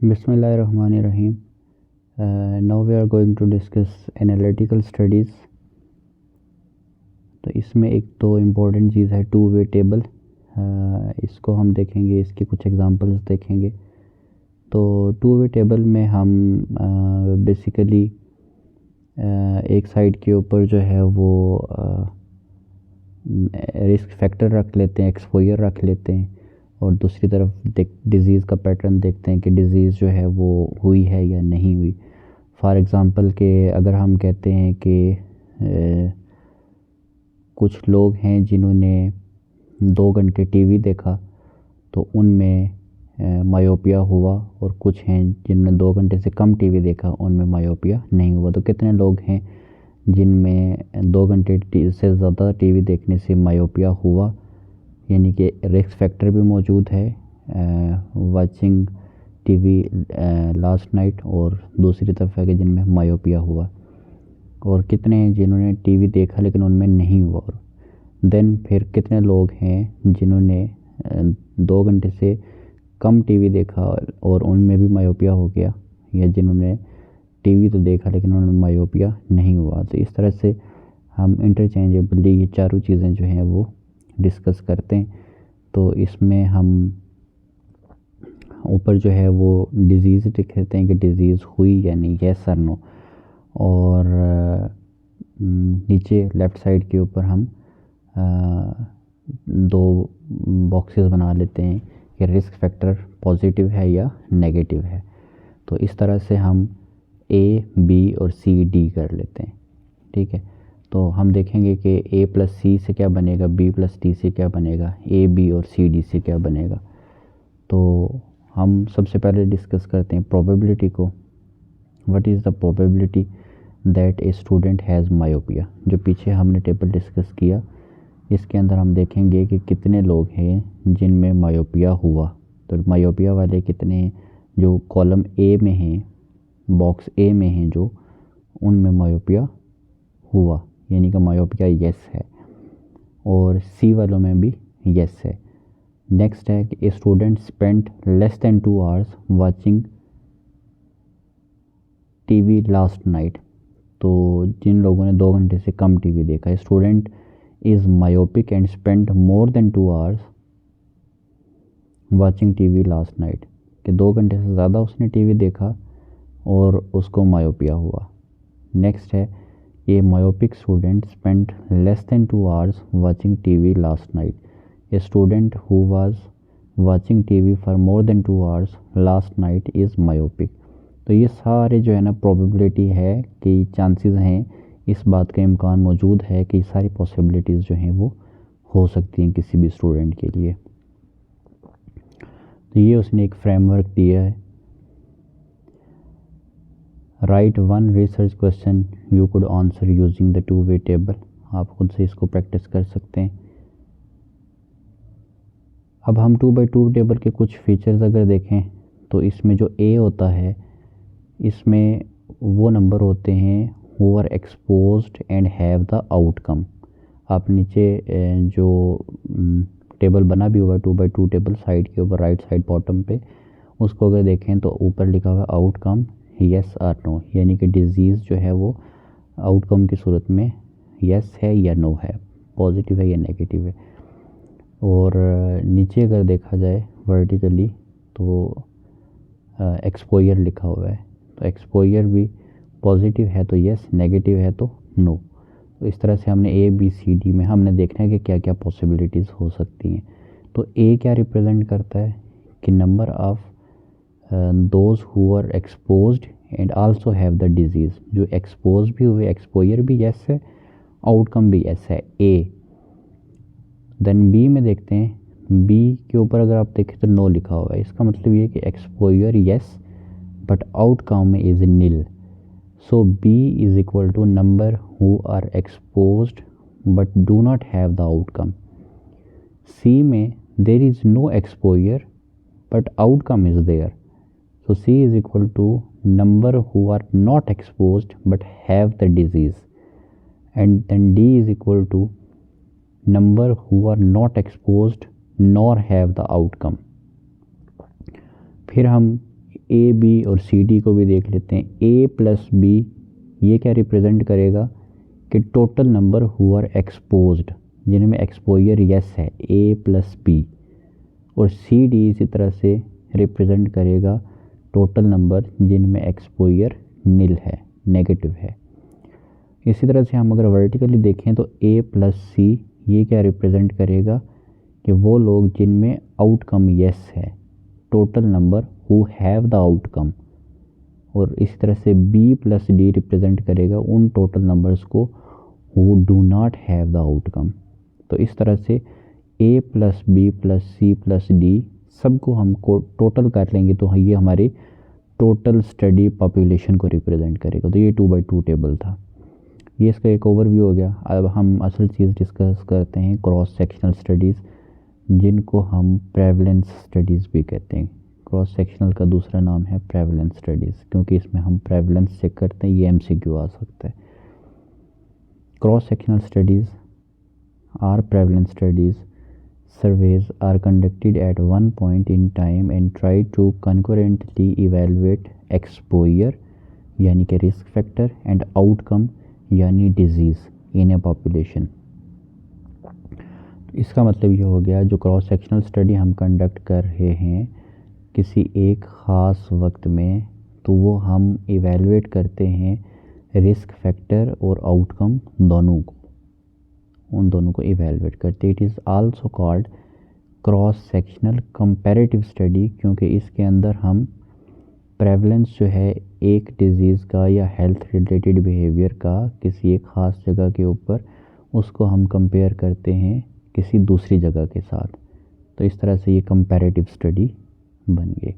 Bismillahirrahmanirrahim. Now we are going to discuss analytical studies. तो इसमें एक तो इम्पोर्टेंट चीज़ है टू वे टेबल। इसको हम देखेंगे, इसके कुछ एग्जांपल्स देखेंगे। तो टू वे टेबल में हम बेसिकली एक साइड के ऊपर जो है वो रिस्क फैक्टर रख लेते हैं, एक्सपोजर रख लेते हैं, और दूसरी तरफ डिज़ीज़ का पैटर्न देखते हैं कि डिज़ीज़ जो है वो हुई है या नहीं हुई। फॉर एग्ज़ाम्पल के अगर हम कहते हैं कि कुछ लोग हैं जिन्होंने 2 घंटे टीवी देखा तो उनमें मायोपिया हुआ, और कुछ हैं जिनने 2 घंटे से कम टीवी देखा उनमें मायोपिया नहीं हुआ। तो कितने लोग हैं जिनमें 2 घंटे से ज़्यादा टीवी देखने से मायोपिया हुआ, यानी कि रिस्क फैक्टर भी मौजूद है वाचिंग टीवी लास्ट नाइट, और दूसरी तरफ है कि जिनमें मायोपिया हुआ। और कितने हैं जिन्होंने टीवी देखा लेकिन उनमें नहीं हुआ। और देन फिर कितने लोग हैं जिन्होंने 2 घंटे से कम टीवी देखा और उनमें भी मायोपिया हो गया, या जिन्होंने टीवी तो देखा लेकिन उनमें मायोपिया नहीं हुआ। तो इस तरह से हम इंटरचेंजेबली ये चारों चीज़ें जो हैं वो डिस्कस करते हैं। तो इसमें हम ऊपर जो है वो डिज़ीज़ लिख लेते हैं कि डिज़ीज़ हुई या नहीं, यस और नो। और नीचे लेफ़्ट साइड के ऊपर हम 2 बॉक्सेस बना लेते हैं कि रिस्क फैक्टर पॉजिटिव है या नेगेटिव है। तो इस तरह से हम ए, बी और सी, डी कर लेते हैं। ठीक है, तो हम देखेंगे कि ए प्लस सी से क्या बनेगा, बी प्लस डी से क्या बनेगा, ए, बी और सी, डी से क्या बनेगा। तो हम सबसे पहले डिस्कस करते हैं प्रोबेबिलिटी को। What is the probability that a student has myopia. जो पीछे हमने टेबल डिस्कस किया, इसके अंदर हम देखेंगे कि कितने लोग हैं जिनमें मायोपिया हुआ। तो मायोपिया वाले कितने हैं, जो कॉलम ए में हैं, बॉक्स ए में हैं, जो उनमें मायोपिया हुआ, यानी कि मायोपिया यस है, और सी वालों में भी यस है। नेक्स्ट है कि a student spent less than 2 hours watching TV last night. तो जिन लोगों ने 2 घंटे से कम टीवी देखा, student is myopic and spent more than 2 hours watching TV last night, कि 2 घंटे से ज़्यादा उसने टीवी देखा और उसको मायोपिया हुआ। नेक्स्ट है a myopic student spent less than 2 hours watching TV last night. A student who was watching TV for more than 2 hours last night is myopic. तो ये सारे जो है ना प्रोबेबिलिटी है कि चांसेस हैं, इस बात का इम्कान मौजूद है कि सारी पॉसिबिलिटीज़ जो हैं वो हो सकती हैं किसी भी स्टूडेंट के लिए। तो ये उसने एक फ्रेमवर्क दिया है। Right 1 research question you could answer using the two way table. आप खुद से इसको प्रैक्टिस कर सकते हैं। अब हम 2x2 टेबल के कुछ फीचर्स अगर देखें, तो इसमें जो ए होता है, इसमें वो नंबर होते हैं who are exposed and have the outcome. आप नीचे जो टेबल बना भी हुआ है 2x2 टेबल, साइड के ऊपर राइट साइड बॉटम पे, उसको अगर देखें तो ऊपर लिखा हुआ है आउटकम यस और नो, यानी कि डिज़ीज़ जो है वो आउटकम की सूरत में यस है या नो है, पॉजिटिव है या नेगेटिव है। और नीचे अगर देखा जाए वर्टिकली तो एक्सपोजर लिखा हुआ है, तो एक्सपोजर भी पॉजिटिव है तो यस, नेगेटिव है तो नो। तो इस तरह से हमने ए, बी, सी, डी में हमने देखना है कि क्या क्या पॉसिबिलिटीज़ हो सकती हैं। तो ए क्या रिप्रेजेंट करता है कि number of those who are exposed and also have the disease. जो एक्सपोज भी हुए, एक्सपोजर भी यस है, आउटकम भी यस है, ए। देन बी में देखते हैं, बी के ऊपर अगर आप देखें तो नो लिखा हुआ है। इसका मतलब ये कि exposure yes but outcome is nil. So B is equal to number who are exposed but do not have the outcome. C में there is no exposure but outcome is there. So C is equal to number who are not exposed but have the disease. And then D is equal to number who are not exposed nor have the outcome. फिर हम A B और C D को भी देख लेते हैं। ए plus B ये क्या रिप्रेजेंट करेगा कि total number who are exposed, जिनमें एक्सपोजर यस है, ए प्लस बी। और सी डी इसी तरह से रिप्रेजेंट करेगा टोटल नंबर जिनमें एक्सपोजर निल है, नेगेटिव है। इसी तरह से हम अगर वर्टिकली देखें तो ए प्लस सी ये क्या रिप्रेजेंट करेगा कि वो लोग जिनमें आउटकम यस है, total number who have the outcome. और इसी तरह से बी प्लस डी रिप्रेजेंट करेगा उन टोटल नंबर्स को who do not have the outcome. तो इस तरह से A plus B plus C plus D सबको हम टोटल कर लेंगे तो ये हमारी टोटल स्टडी पॉपुलेशन को रिप्रेजेंट करेगा। तो ये 2/2 टेबल था, ये इसका एक ओवरव्यू हो गया। अब हम असल चीज़ डिस्कस करते हैं क्रॉस सेक्शनल स्टडीज़, जिनको हम प्रेवलेंस स्टडीज़ भी कहते हैं। क्रॉस सेक्शनल का दूसरा नाम है प्रेवलेंस स्टडीज़, क्योंकि इसमें हम प्रेवलेंस चेक करते हैं। ये एमसीक्यू आ सकता है। Cross sectional studies are prevalence studies surveys are conducted at one point in time and try to concurrently evaluate exposure यानी कि risk factor and outcome यानी disease in a population। इसका मतलब ये हो गया, जो क्रॉस सेक्शनल स्टडी हम कंडक्ट कर रहे हैं किसी एक ख़ास वक्त में, तो वो हम इवेलुएट करते हैं रिस्क फैक्टर और आउटकम दोनों को, उन दोनों को इवेलुएट करते हैं। It is also called cross sectional comparative study, क्योंकि इसके अंदर हम प्रेवलेंस जो है एक डिज़ीज़ का या हेल्थ रिलेटेड बिहेवियर का किसी एक ख़ास जगह के ऊपर, उसको हम कंपेयर करते हैं किसी दूसरी जगह के साथ। तो इस तरह से ये कंपैरेटिव स्टडी बन गई।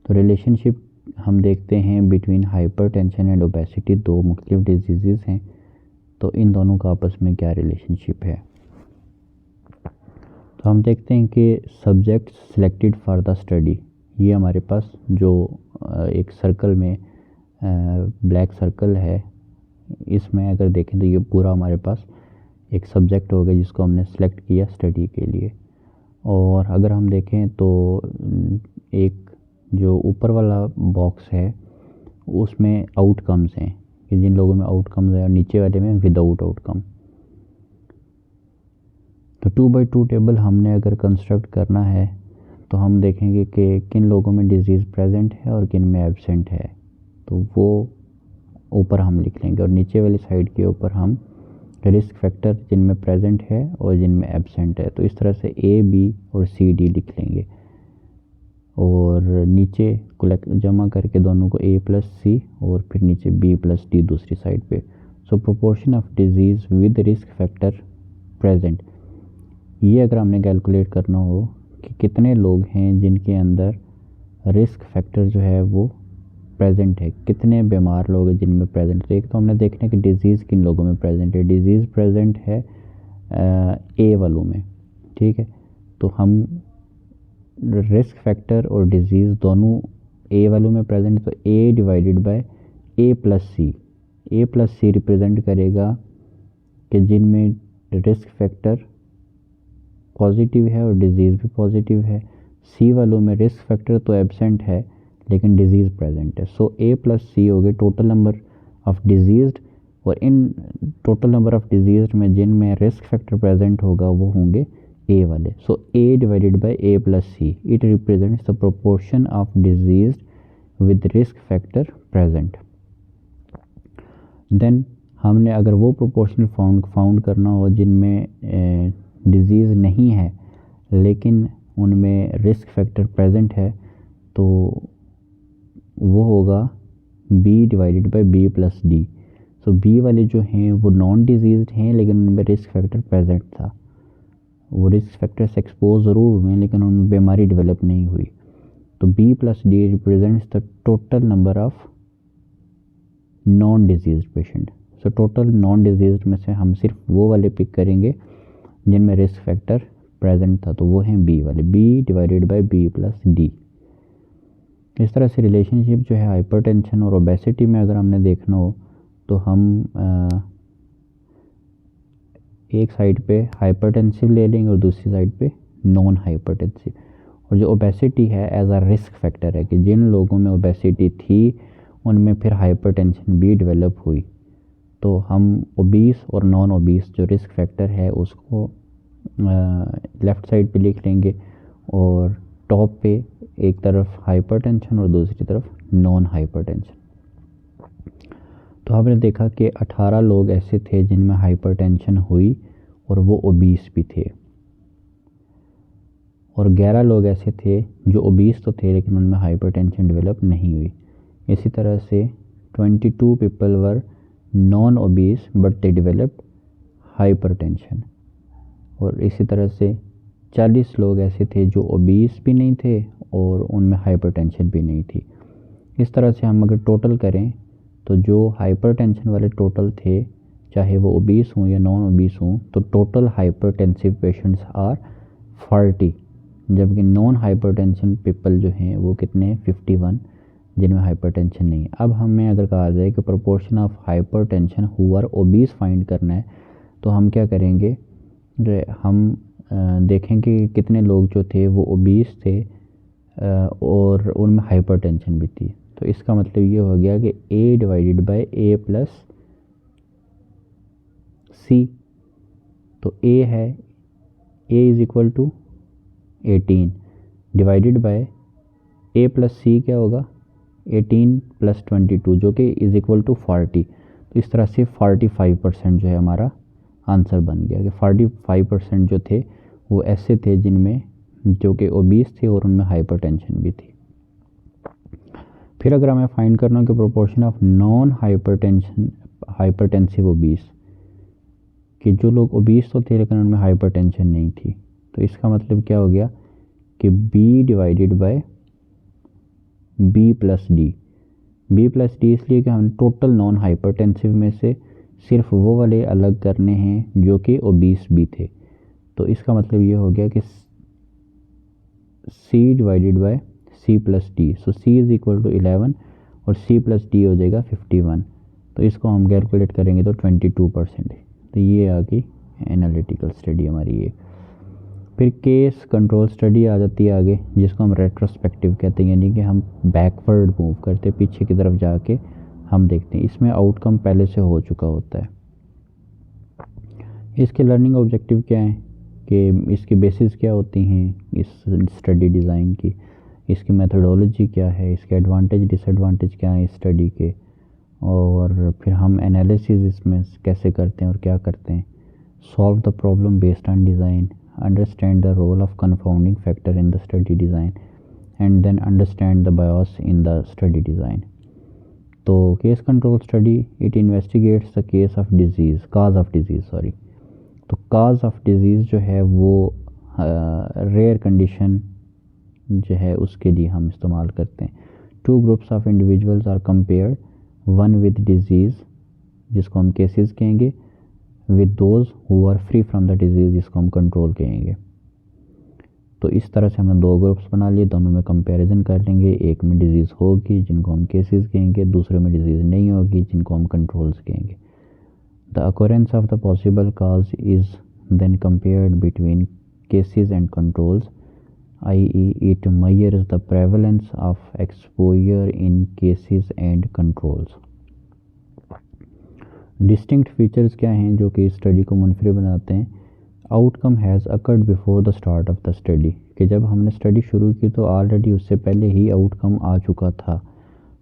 तो रिलेशनशिप हम देखते हैं बिटवीन हाइपरटेंशन एंड ओबेसिटी, दो मुख्तलिफ डिजीज़ हैं, तो इन दोनों का आपस में क्या रिलेशनशिप है। तो हम देखते हैं कि subject selected for the study, ये हमारे पास जो एक सर्कल में ब्लैक सर्कल है, इसमें अगर देखें तो ये पूरा हमारे पास एक सब्जेक्ट होगा जिसको हमने सेलेक्ट किया स्टडी के लिए। और अगर हम देखें तो एक जो ऊपर वाला बॉक्स है उसमें आउटकम्स हैं कि जिन लोगों में आउटकम्स है, और नीचे वाले में विदाउट आउटकम। तो 2/2 टेबल हमने अगर कंस्ट्रक्ट करना है तो हम देखेंगे कि किन लोगों में डिजीज़ प्रेजेंट है और किन में एब्सेंट है, तो वो ऊपर हम लिख लेंगे, और नीचे वाली साइड के ऊपर हम रिस्क फैक्टर जिनमें प्रेजेंट है और जिनमें एब्सेंट है। तो इस तरह से ए बी और सी डी लिख लेंगे, और नीचे जमा करके दोनों को ए प्लस सी और फिर नीचे बी प्लस डी दूसरी साइड पे। So proportion of disease with risk factor present, ये अगर हमने कैलकुलेट करना हो कि कितने लोग हैं जिनके अंदर रिस्क फैक्टर जो है वो प्रेजेंट है, कितने बीमार लोग हैं जिनमें प्रेजेंट है। एक तो हमने देखना है कि डिज़ीज़ किन लोगों में प्रेजेंट है। डिज़ीज़ प्रेजेंट है ए वालों में, ठीक है। तो हम रिस्क फैक्टर और डिज़ीज़ दोनों ए वालों में प्रेजेंट, तो A divided by A plus C. A plus C represent करेगा कि जिनमें रिस्क फैक्टर पॉजिटिव है और डिज़ीज़ भी पॉजिटिव है। सी वालों में रिस्क फैक्टर तो एब्सेंट है लेकिन डिज़ीज़ प्रेजेंट है। सो ए प्लस सी हो गए टोटल नंबर ऑफ डिजीज़, और in total number of disease में जिनमें रिस्क फैक्टर प्रेजेंट होगा वो होंगे ए वाले। So A divided by A plus C, it represents the proportion of disease with risk factor present. Then हमने अगर वो प्रोपोर्शन फाउंड करना हो जिनमें डिज़ीज़ नहीं है लेकिन उनमें रिस्क फैक्टर प्रेजेंट है, तो वो होगा B divided by B plus D. So B वाले जो हैं वो नॉन डिजीज़ड हैं लेकिन उनमें रिस्क फैक्टर प्रेजेंट था, वो रिस्क फैक्टर से एक्सपोज ज़रूर हुए लेकिन उनमें बीमारी डेवलप नहीं हुई। तो B plus D represents the total number of non diseased patient. So total non diseased में से हम सिर्फ वो वाले पिक करेंगे जिनमें रिस्क फैक्टर प्रेजेंट था, तो वो हैं बी वाले, B divided by B plus D. इस तरह से रिलेशनशिप जो है हाइपरटेंशन और ओबेसिटी में अगर हमने देखना हो तो हम एक साइड पे हाइपरटेंसिव ले लेंगे और दूसरी साइड पे नॉन हाइपरटेंसिव। और जो ओबेसिटी है एज अ रिस्क फैक्टर है कि जिन लोगों में ओबेसिटी थी उनमें फिर हाइपरटेंशन भी डेवलप हुई। तो हम ओबीस और नॉन ओबीस जो रिस्क फैक्टर है उसको लेफ़्ट साइड पे लिख लेंगे और टॉप पे एक तरफ हाइपरटेंशन और दूसरी तरफ नॉन हाइपरटेंशन। तो हमने देखा कि 18 लोग ऐसे थे जिनमें हाइपरटेंशन हुई और वो ओबीस भी थे, और 11 लोग ऐसे थे जो ओबीस तो थे लेकिन उनमें हाइपरटेंशन डेवलप नहीं हुई। इसी तरह से 22 people were non obese but they developed hypertension, और इसी तरह से 40 लोग ऐसे थे जो ओबीस भी नहीं थे और उनमें हाइपरटेंशन भी नहीं थी। इस तरह से हम अगर टोटल करें तो जो हाइपरटेंशन वाले टोटल थे, चाहे वो ओबीस हों या नॉन ओबीस हों, तो टोटल हाइपरटेंसिव पेशेंट्स आर 40, जबकि नॉन हाइपरटेंशन पीपल जो हैं वो कितने 51 जिनमें हाइपरटेंशन नहीं है। अब हमें अगर कहा जाए कि proportion of hypertension who are obese find करना है तो हम क्या करेंगे, हम देखेंगे कि कितने लोग जो थे वो ओबीस थे और उनमें हाइपरटेंशन भी थी। तो इसका मतलब ये हो गया कि A divided by A plus C। तो A है A is equal to 18 divided by A plus C क्या होगा 18 प्लस 22 जो कि इज इक्वल टू 40। तो इस तरह से 45% जो है हमारा आंसर बन गया कि 45% जो थे वो ऐसे थे जिनमें जो कि ओबीस थे और उनमें हाइपरटेंशन भी थी। फिर अगर हमें फाइंड करना हो कि proportion of non hypertensive obese, कि जो लोग ओबीस तो थे लेकिन उनमें हाइपरटेंशन नहीं थी, तो इसका मतलब क्या हो गया कि B divided by B plus D. B plus D इसलिए कि हम टोटल नॉन हाइपरटेंसिव में से सिर्फ वो वाले अलग करने हैं जो कि ओबीस भी थे। तो इसका मतलब ये हो गया कि C divided by C plus D. So C is equal to 11 और C प्लस डी हो जाएगा 51। तो इसको हम कैलकुलेट करेंगे तो 22%। तो ये आ गई एनालिटिकल स्टडी हमारी ये। फिर केस कंट्रोल स्टडी आ जाती है आगे, जिसको हम रेट्रोस्पेक्टिव कहते हैं, यानी कि हम बैकवर्ड मूव करते हैं, पीछे की तरफ जाके हम देखते हैं। इसमें आउटकम पहले से हो चुका होता है। इसके लर्निंग ऑब्जेक्टिव क्या है कि इसकी बेसिस क्या होती हैं इस स्टडी डिज़ाइन की, इसकी मेथडोलॉजी क्या है, इसके एडवांटेज डिसएडवांटेज क्या है इस स्टडी के, और फिर हम एनालिसिस इसमें कैसे करते हैं और क्या करते हैं। Solve the problem based on design, understand the role of confounding factor in the study design, and then understand the bias in the study design. तो case control study it investigates the case of disease, cause of disease sorry. तो cause of disease जो है वो rare condition जो है उसके लिए हम इस्तेमाल करते हैं। 2 groups of individuals are compared, one with disease जिसको हम केसेस कहेंगे, with those who are free from the disease जिसको हम कंट्रोल कहेंगे। तो इस तरह से हमने 2 ग्रुप्स बना लिए, दोनों में कंपैरिजन कर लेंगे। एक में डिजीज़ होगी जिनको हम केसेस कहेंगे, दूसरे में डिजीज़ नहीं होगी जिनको हम कंट्रोल्स कहेंगे। The occurrence of the possible cause is then compared between cases and controls, i.e. it measures the prevalence of exposure in cases and controls. Distinct features क्या हैं जो कि स्टडी को मुनफरिद बनाते हैं। Outcome has occurred before the start of the study, कि जब हमने स्टडी शुरू की तो ऑलरेडी उससे पहले ही आउटकम आ चुका था,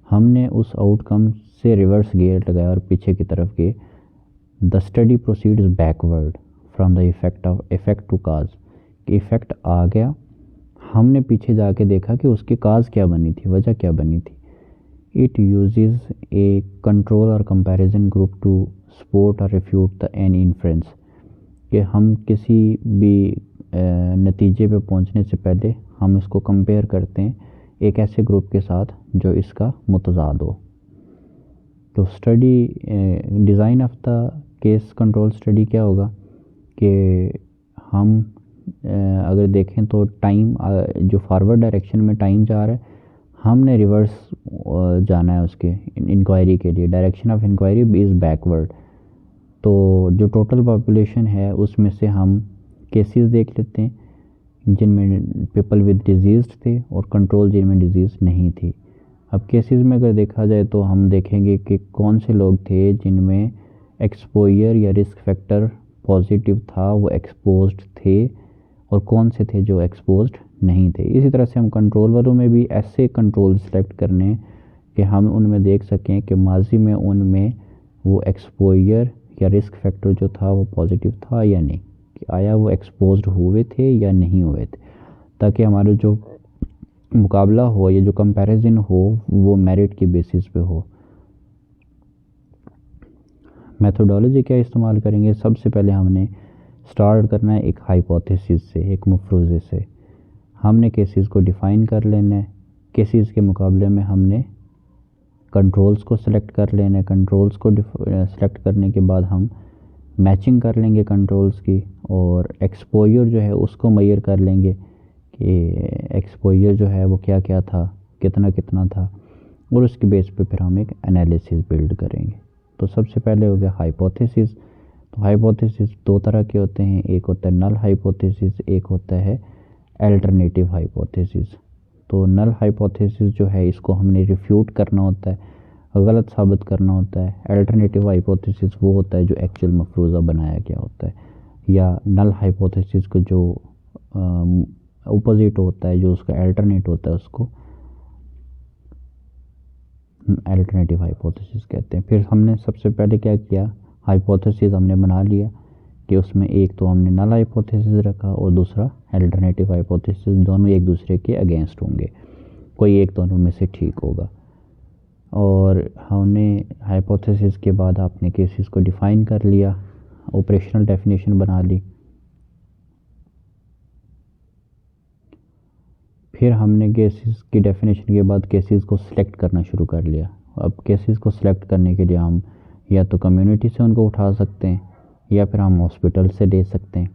हमने उस आउटकम से रिवर्स गियर लगाया और पीछे की तरफ गए। The study proceeds backward from the effect to cause, कि इफ़ेक्ट आ गया, हमने पीछे जाके देखा कि उसकी काज क्या बनी थी, वजह क्या बनी थी। It uses a control or comparison group to support or refute an inference, कि हम किसी भी नतीजे पे पहुंचने से पहले हम इसको कंपेयर करते हैं एक ऐसे ग्रुप के साथ जो इसका मुतज़ाद हो। तो study design of the case control study क्या होगा कि हम अगर देखें तो टाइम जो फॉरवर्ड डायरेक्शन में टाइम जा रहा है, हमने रिवर्स जाना है उसके इंक्वायरी के लिए। Direction of inquiry is backward. तो जो टोटल पॉपुलेशन है उसमें से हम केसेस देख लेते हैं। जिनमें पीपल विद डिजीज़ थे और कंट्रोल जिनमें डिजीज़ नहीं थी। अब केसेस में अगर देखा जाए तो हम देखेंगे कि कौन से लोग थे जिनमें एक्सपोजर या रिस्क फैक्टर पॉजिटिव था, वो एक्सपोज्ड थे, और कौन से थे जो एक्सपोज्ड नहीं थे। इसी तरह से हम कंट्रोल वालों में भी ऐसे कंट्रोल सेलेक्ट करने कि हम उनमें देख सकें कि माजी में उनमें वो एक्सपोजर या रिस्क फैक्टर जो था वो पॉजिटिव था या नहीं, कि आया वो एक्सपोज्ड हुए थे या नहीं हुए थे, ताकि हमारा जो मुकाबला हो या जो कंपैरिजन हो वो मेरिट की बेसिस पे हो। मेथोडोलॉजी क्या इस्तेमाल करेंगे? सबसे पहले हमने स्टार्ट करना है एक हाइपोथेसिस से, एक मुफ्रूज़े से। हमने केसेस को डिफ़ाइन कर लेना है। केसेस के मुकाबले में हमने कंट्रोल्स को सिलेक्ट कर लेना है। कंट्रोल्स को सिलेक्ट करने के बाद हम मैचिंग कर लेंगे कंट्रोल्स की, और एक्सपोजर जो है उसको मेजर कर लेंगे कि एक्सपोजर जो है वो क्या क्या था, कितना कितना था, और उसके बेस पे फिर हम एक एनालिसिस बिल्ड करेंगे। तो सबसे पहले हो गया हाइपोथेसिस। तो हाइपोथेसिस दो तरह के होते हैं, एक होता है नल हाइपोथेसिस, एक होता है अल्टरनेटिव हाइपोथेसिस। तो नल हाइपोथेसिस जो है इसको हमने रिफ्यूट करना होता है, गलत साबित करना होता है। अल्टरनेटिव हाइपोथेसिस वो होता है जो एक्चुअल मफरूज़ा बनाया गया होता है, या नल हाइपोथेसिस को जो अपोजिट होता है, जो उसका अल्टरनेट होता है, उसको अल्टरनेटिव हाइपोथेसिस कहते हैं। फिर हमने सबसे पहले क्या किया, हाइपोथेसिस हमने बना लिया कि उसमें एक तो हमने नल हाइपोथेसिस रखा और दूसरा अल्टरनेटिव हाइपोथेसिस, दोनों एक दूसरे के अगेंस्ट होंगे, कोई एक दोनों में से ठीक होगा। और हमने हाइपोथेसिस के बाद आपने केसेस को डिफ़ाइन कर लिया, ऑपरेशनल डेफिनेशन बना ली। फिर हमने केसेस की डेफिनेशन के बाद केसेस को सिलेक्ट करना शुरू कर लिया। अब केसेस को सिलेक्ट करने के लिए हम या तो कम्युनिटी से उनको उठा सकते हैं, या फिर हम हॉस्पिटल से ले सकते हैं।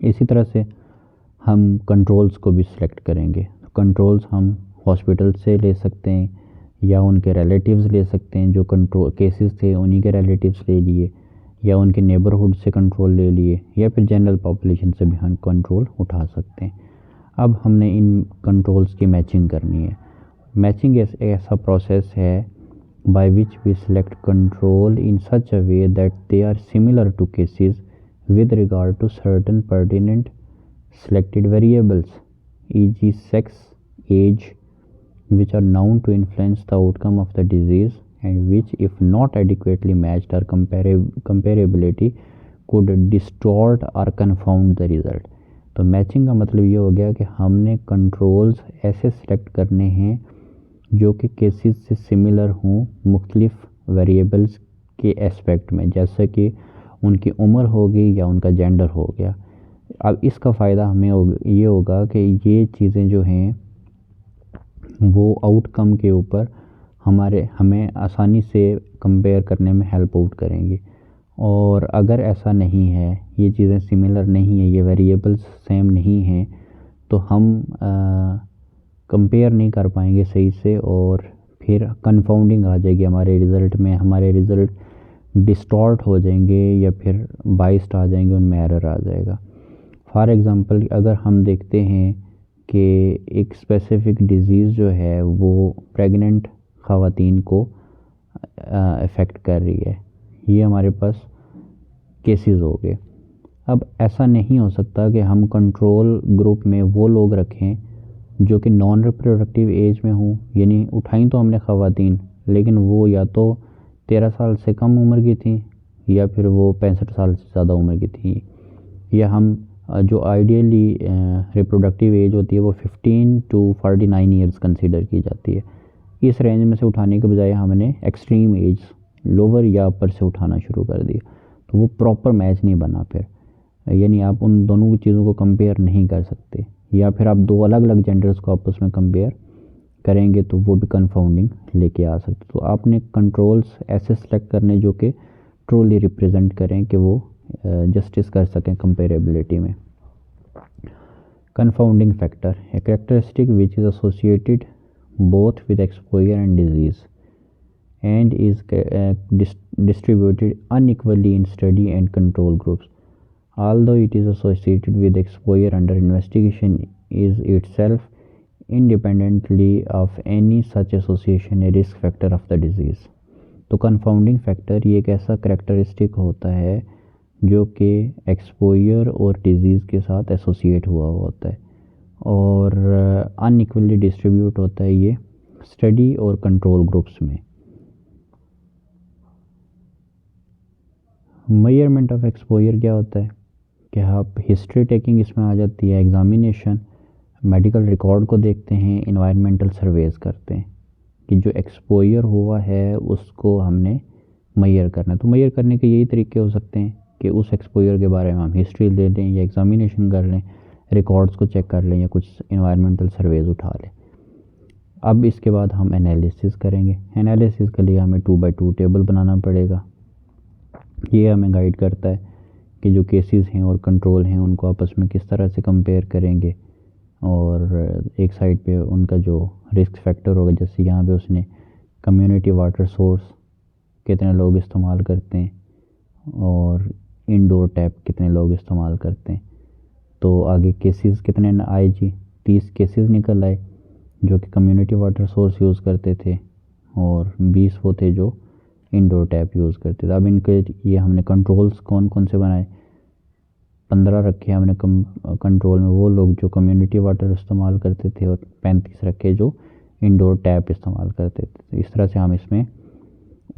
इसी तरह से हम कंट्रोल्स को भी सिलेक्ट करेंगे। कंट्रोल्स हम हॉस्पिटल से ले सकते हैं, या उनके रिलेटिव्स ले सकते हैं, जो कंट्रोल केसेस थे उन्हीं के रिलेटिव्स ले लिए, या उनके नेबरहुड से कंट्रोल ले लिए, या फिर जनरल पॉपुलेशन से भी हम कंट्रोल उठा सकते हैं। अब हमने इन कंट्रोल्स की मैचिंग करनी है। मैचिंग ऐसा प्रोसेस है by which we select control in such a way that they are similar to cases with regard to certain pertinent selected variables, e.g. sex, age, which are known to influence the outcome of the disease and which, if not adequately matched or comparability, could distort or confound the result। तो matching का मतलब ये हो गया कि हमने controls ऐसे select करने हैं जो कि केसेस से सिमिलर हों मुख्तलिफ वेरिएबल्स के एस्पेक्ट में, जैसे कि उनकी उम्र होगी या उनका जेंडर हो गया। अब इसका फ़ायदा हमें ये होगा कि ये चीज़ें जो हैं वो आउटकम के ऊपर हमें आसानी से कंपेयर करने में हेल्प आउट करेंगी। और अगर ऐसा नहीं है, ये चीज़ें सिमिलर नहीं है, ये वेरिएबल्स सेम नहीं हैं, तो हम कंपेयर नहीं कर पाएंगे सही से, और फिर कंफाउंडिंग आ जाएगी हमारे रिज़ल्ट में, हमारे रिज़ल्ट डिस्टॉर्ट हो जाएंगे या फिर बाइस्ड आ जाएंगे, उनमें एरर आ जाएगा। फॉर एग्ज़ाम्पल अगर हम देखते हैं कि एक स्पेसिफ़िक डिज़ीज़ जो है वो प्रेग्नेंट ख़वातीन को अफेक्ट कर रही है, ये हमारे पास केसेस हो गए। अब ऐसा नहीं हो सकता कि हम कंट्रोल ग्रुप में वो लोग रखें जो कि नॉन रिप्रोडक्टिव एज में हों, यानी उठाई तो हमने ख़वातीन, लेकिन वो या तो 13 साल से कम उम्र की थी, या फिर वो 65 साल से ज़्यादा उम्र की थी, या हम जो आइडियली रिप्रोडक्टिव एज होती है वो 15 to 49 ईयर्स कंसीडर की जाती है। इस रेंज में से उठाने के बजाय हमने एक्सट्रीम एज लोअर या अपर से उठाना शुरू कर दिया, तो वो प्रॉपर मैच नहीं बना फिर, यानी आप उन दोनों चीज़ों को कंपेयर नहीं कर सकते। या फिर आप दो अलग अलग जेंडर्स को आपस में कंपेयर करेंगे तो वो भी कंफाउंडिंग लेके आ सकते। तो आपने कंट्रोल्स ऐसे सेलेक्ट करने जो कि ट्रूली रिप्रेजेंट करें, कि वो जस्टिस कर सकें कंपेरेबिलिटी में। Confounding factor, a characteristic which is associated both with exposure and disease and is distributed unequally in study and control groups। although it is associated with exposure under investigation is itself independently of any such association a risk factor of the disease। तो confounding factor ये एक ऐसा characteristic होता है जो कि exposure और disease के साथ एसोसिएट हुआ होता है और अनइक्वली डिस्ट्रीब्यूट होता है ये स्टडी और कंट्रोल ग्रुप्स में। मेजरमेंट ऑफ एक्सपोजर क्या होता है कि आप हिस्ट्री टेकिंग इसमें आ जाती है, एग्जामिनेशन, मेडिकल रिकॉर्ड को देखते हैं, इन्वायरमेंटल सर्वेज करते हैं कि जो एक्सपोजर हुआ है उसको हमने मेजर करना है। तो मेजर करने के यही तरीके हो सकते हैं कि उस एक्सपोजर के बारे में हम हिस्ट्री ले लें या एग्जामिनेशन कर लें, रिकॉर्ड्स को चेक कर लें या कुछ इन्वायरमेंटल सर्वेज उठा लें। अब इसके बाद हम एनालिसिस करेंगे। एनालिसिस के लिए हमें 2x2 टेबल बनाना पड़ेगा। ये हमें गाइड करता है कि जो केसेस हैं और कंट्रोल हैं उनको आपस में किस तरह से कंपेयर करेंगे और एक साइड पे उनका जो रिस्क फैक्टर होगा, जैसे यहाँ पे उसने कम्युनिटी वाटर सोर्स कितने लोग इस्तेमाल करते हैं और इंडोर टैप कितने लोग इस्तेमाल करते हैं। तो आगे केसेस कितने आए जी, 30 केसेस निकल आए जो कि कम्युनिटी वाटर सोर्स यूज़ करते थे और 20 वो थे जो इंडोर टैप यूज़ करते थे। अब इनके ये हमने कंट्रोल्स कौन कौन से बनाए, 15 रखे हमने कंट्रोल में वो लोग जो कम्युनिटी वाटर इस्तेमाल करते थे और 35 रखे जो इंडोर टैप इस्तेमाल करते थे। तो इस तरह से हम इसमें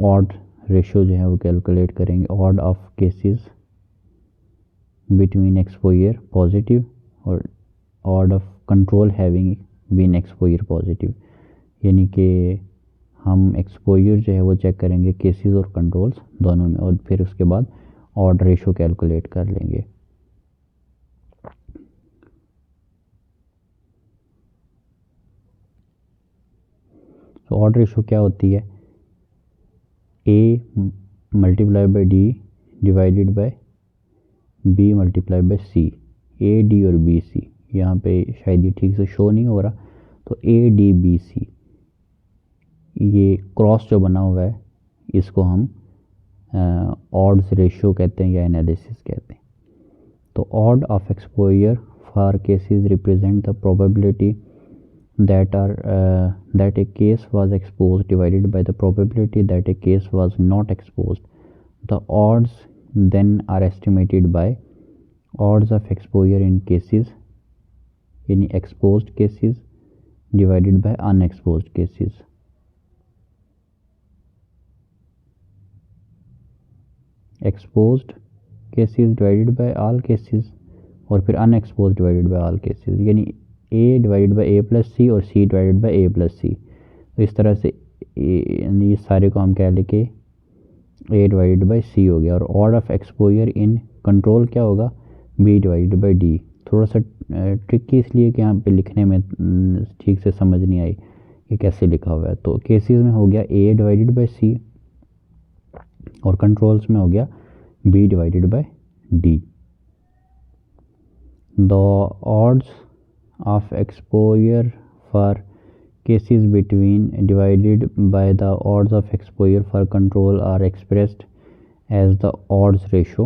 ऑड रेशियो जो है वो कैलकुलेट करेंगे, odd of cases between exposure positive और odd of control having been exposure positive, यानी कि हम एक्सपोजर जो है वो चेक करेंगे केसेस और कंट्रोल्स दोनों में और फिर उसके बाद ऑड रेशियो कैलकुलेट कर लेंगे। तो ऑड रेशियो क्या होती है, A multiply by D divided by B multiply by C. A D और बी सी, यहाँ पे शायद ये ठीक से शो नहीं हो रहा, तो ए डी बी सी ये क्रॉस जो बना हुआ है इसको हम ऑड्स रेशियो कहते हैं या एनालिसिस कहते हैं। तो odd of exposure for cases represent the probability that a case was exposed divided by the probability that a case was not exposed. The odds then are estimated by odds of exposure in cases in exposed cases divided by unexposed cases. Exposed cases divided by all cases और फिर unexposed divided by all cases, यानी A divided by A plus C और C divided by A plus C. तो इस तरह से ये सारे को हम क्या लिखे, ए डिवाइडेड बाई सी हो गया। और odd of exposure in control क्या होगा, बी डिवाइडेड बाई डी। थोड़ा सा ट्रिकी इसलिए कि यहाँ पे लिखने में ठीक से समझ नहीं आई कि कैसे लिखा हुआ है। तो केसेस में हो गया ए डिवाइडेड बाई सी और कंट्रोल्स में हो गया B divided by D. The odds of exposure for cases between divided by the odds of exposure for control are expressed as the odds ratio,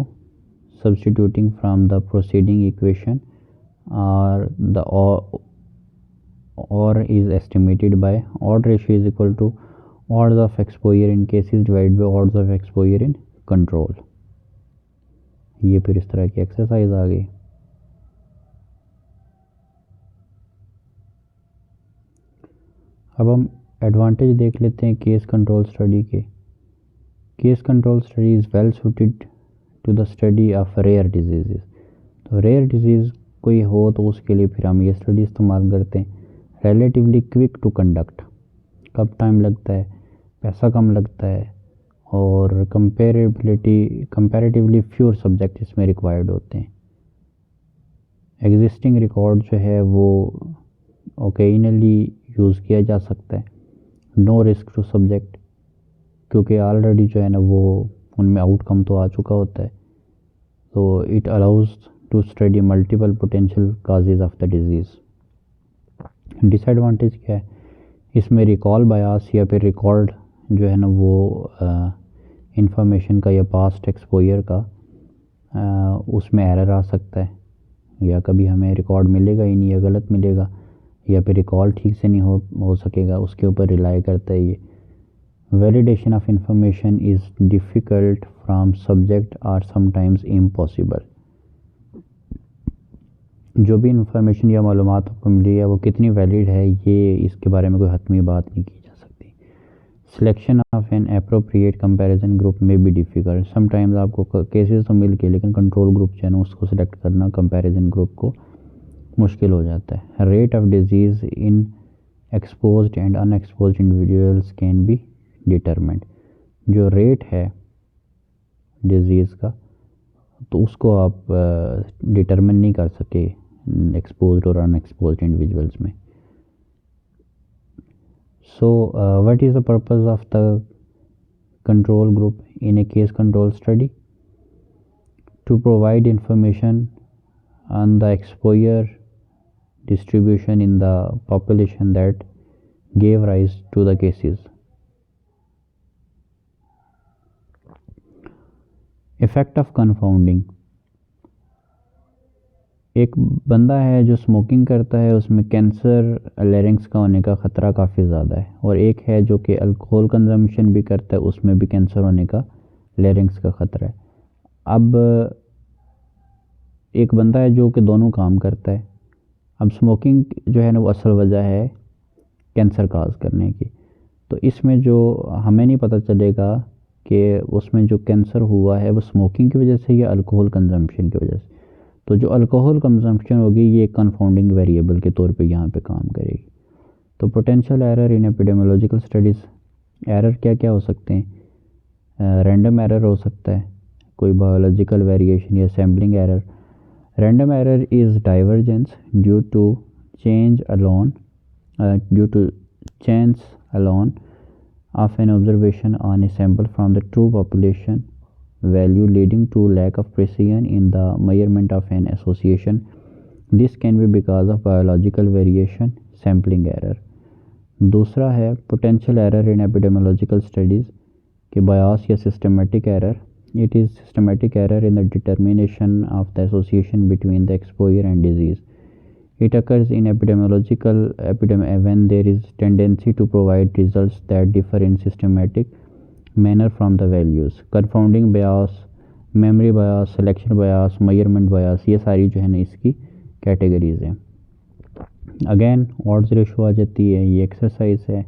substituting from the preceding equation or the or is estimated by odd ratio is equal to odds of exposure in cases divided by odds of exposure in control। ये फिर इस तरह की exercise आ गई। अब हम advantage देख लेते हैं केस कंट्रोल स्टडी के। Case control study is well suited to the study of rare disease. तो रेयर डिजीज़ कोई हो तो उसके लिए फिर हम ये स्टडी इस्तेमाल करते हैं। रिलेटिवली क्विक टू कंडक्ट, कब टाइम लगता है, पैसा कम लगता है और कंपैरेटिवली फ्यूर सब्जेक्ट इसमें रिक्वायर्ड होते हैं। एग्जिस्टिंग रिकॉर्ड जो है वो ओकेजनली यूज़ किया जा सकता है। नो रिस्क टू सब्जेक्ट, क्योंकि ऑलरेडी जो है ना वो उनमें आउटकम तो आ चुका होता है। तो it allows to study multiple potential causes of the disease. Disadvantage क्या है, इसमें रिकॉल बायस या फिर रिकॉर्ड जो है ना वो इंफॉर्मेशन का या पास्ट एक्सपोजर का उसमें एरर आ सकता है, या कभी हमें रिकॉर्ड मिलेगा ही नहीं या गलत मिलेगा, या फिर रिकॉल ठीक से नहीं हो सकेगा, उसके ऊपर रिलाई करता है ये। Validation of information is difficult from subject or sometimes impossible. जो भी इंफॉर्मेशन या मालूमात आपको मिली है वो कितनी वैलिड है, ये इसके बारे में कोई हतमी बात नहीं की जा सकती। Selection of an appropriate comparison group में भी डिफ़िकल्ट। समटाइम्स आपको केसेस तो मिल के, लेकिन कंट्रोल ग्रुप जो है ना उसको सिलेक्ट करना कंपैरिजन ग्रुप को मुश्किल हो जाता है। Rate of disease in exposed and unexposed individuals can be determined. जो रेट है डिजीज़ का तो उसको आप डिटरमिन नहीं कर सके एक्सपोज्ड और अनएक्सपोज्ड इंडिविजुअल्स में। So what is the purpose of the control group in a case control study? To provide information on the exposure distribution in the population that gave rise to the cases. Effect of confounding। एक बंदा है जो smoking करता है, उसमें cancer larynx का होने का ख़तरा काफ़ी ज़्यादा है, और एक है जो कि अल्कोहल कंजम्पशन भी करता है, उसमें भी कैंसर होने का लैरिंक्स का ख़तरा है। अब एक बंदा है जो कि दोनों काम करता है। अब स्मोकिंग जो है ना वो असल वजह है कैंसर काज करने की, तो इसमें जो हमें नहीं पता चलेगा कि उसमें जो कैंसर हुआ है वो स्मोकिंग की वजह से या अल्कोहल कंजम्पशन की वजह से। तो जो अल्कोहल कंजम्पशन होगी ये कंफाउंडिंग वेरिएबल के तौर पे यहाँ पे काम करेगी। तो potential error in epidemiological studies, error क्या क्या हो सकते हैं? रैंडम एरर हो सकता है, कोई बायोलॉजिकल वेरिएशन या sampling error. Random error is divergence due to change alone of an observation on a sample from the true population value, leading to lack of precision in the measurement of an association. This can be because of biological variation, sampling error. दूसरा है potential error in epidemiological studies कि bias या systematic error. It is systematic error in the determination of the association between the exposure and disease. It occurs in epidemiological when there is tendency to provide results that differ in systematic manner from the values. Confounding bias, memory bias, selection bias, measurement bias, ये सारी जो है ना इसकी categories हैं। Again odds ratio आ जाती है, ये एक्सरसाइज है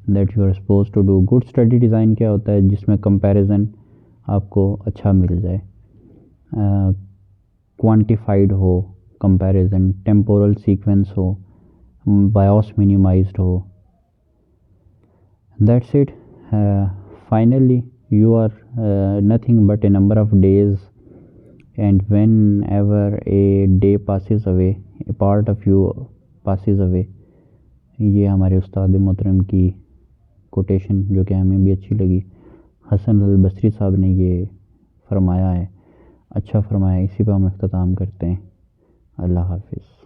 that you are suppose to do. Good study design क्या होता है? जिसमें कंपैरिजन आपको अच्छा मिल जाए, क्वांटिफाइड हो कंपैरिजन, टेम्पोरल सीक्वेंस हो, बायोस मिनिमाइज्ड हो। That's it. Finally you are nothing but a number of days, and whenever a day passes away a part of you passes away. ये हमारे उस्ताद मोहतरम की कोटेशन जो कि हमें भी अच्छी लगी। हसन अल बसरी साहब ने ये फरमाया है, अच्छा फरमाया। इसी पर हम इख्तिताम करते हैं। अल्लाह हाफिज़।